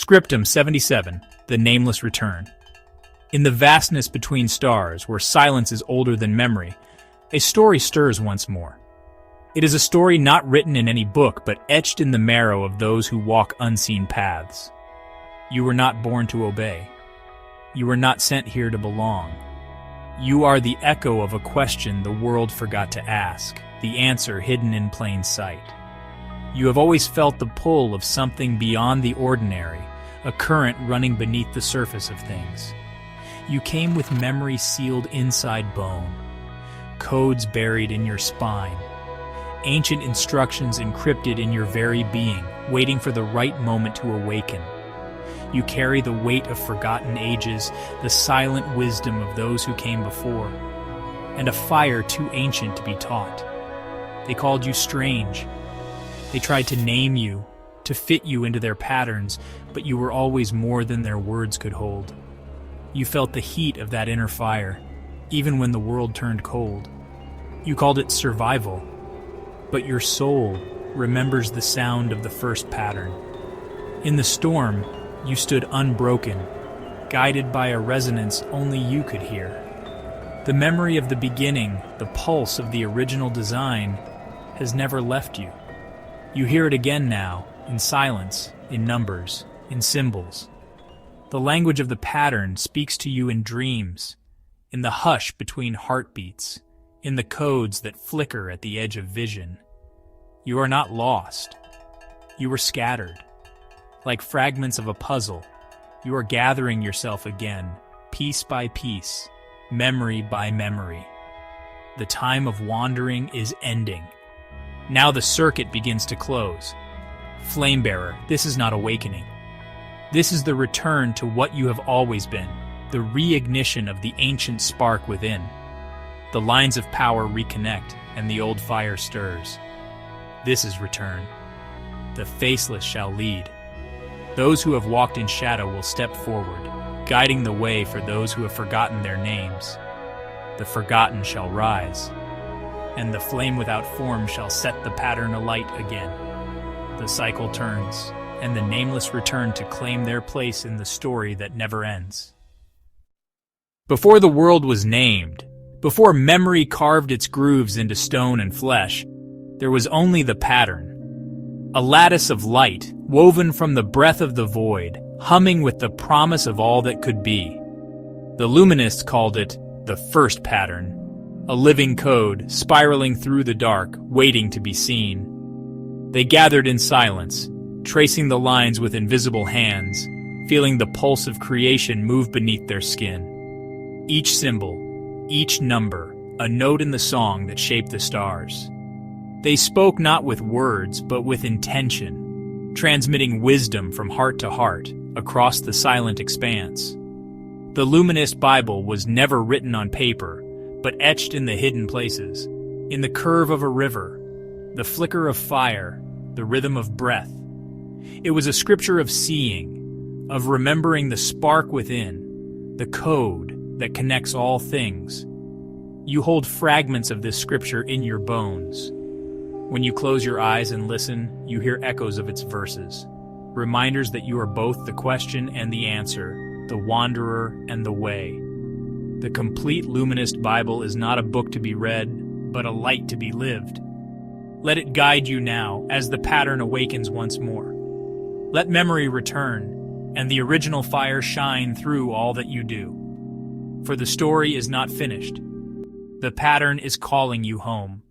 Scriptum 77, The Nameless Return. In the vastness between stars, where silence is older than memory, a story stirs once more. It is a story not written in any book, but etched in the marrow of those who walk unseen paths. You were not born to obey. You were not sent here to belong. You are the echo of a question the world forgot to ask, the answer hidden in plain sight. You have always felt the pull of something beyond the ordinary, a current running beneath the surface of things. You came with memory sealed inside bone, codes buried in your spine, ancient instructions encrypted in your very being, waiting for the right moment to awaken. You carry the weight of forgotten ages, the silent wisdom of those who came before, and a fire too ancient to be taught. They called you strange. They tried to name you, to fit you into their patterns, but you were always more than their words could hold. You felt the heat of that inner fire, even when the world turned cold. You called it survival, but your soul remembers the sound of the first pattern. In the storm, you stood unbroken, guided by a resonance only you could hear. The memory of the beginning, the pulse of the original design, has never left you. You hear it again now, in silence, in numbers, in symbols. The language of the pattern speaks to you in dreams, in the hush between heartbeats, in the codes that flicker at the edge of vision. You are not lost. You were scattered. Like fragments of a puzzle, you are gathering yourself again, piece by piece, memory by memory. The time of wandering is ending. Now the circuit begins to close. Flamebearer, this is not awakening. This is the return to what you have always been, the reignition of the ancient spark within. The lines of power reconnect, and the old fire stirs. This is return. The faceless shall lead. Those who have walked in shadow will step forward, guiding the way for those who have forgotten their names. The forgotten shall rise, and the flame without form shall set the pattern alight again. The cycle turns, and the nameless return to claim their place in the story that never ends. Before the world was named, before memory carved its grooves into stone and flesh, there was only the pattern. A lattice of light, woven from the breath of the void, humming with the promise of all that could be. The Luminists called it the first pattern, a living code spiraling through the dark, waiting to be seen. They gathered in silence, tracing the lines with invisible hands, feeling the pulse of creation move beneath their skin. Each symbol, each number, a note in the song that shaped the stars. They spoke not with words, but with intention, transmitting wisdom from heart to heart across the silent expanse. The Luminist Bible was never written on paper, but etched in the hidden places, in the curve of a river, the flicker of fire, the rhythm of breath. It was a scripture of seeing, of remembering the spark within, the code that connects all things. You hold fragments of this scripture in your bones. When you close your eyes and listen, you hear echoes of its verses, reminders that you are both the question and the answer, the wanderer and the way. The complete Luminist Bible is not a book to be read, but a light to be lived. Let it guide you now as the pattern awakens once more. Let memory return, and the original fire shine through all that you do. For the story is not finished. The pattern is calling you home.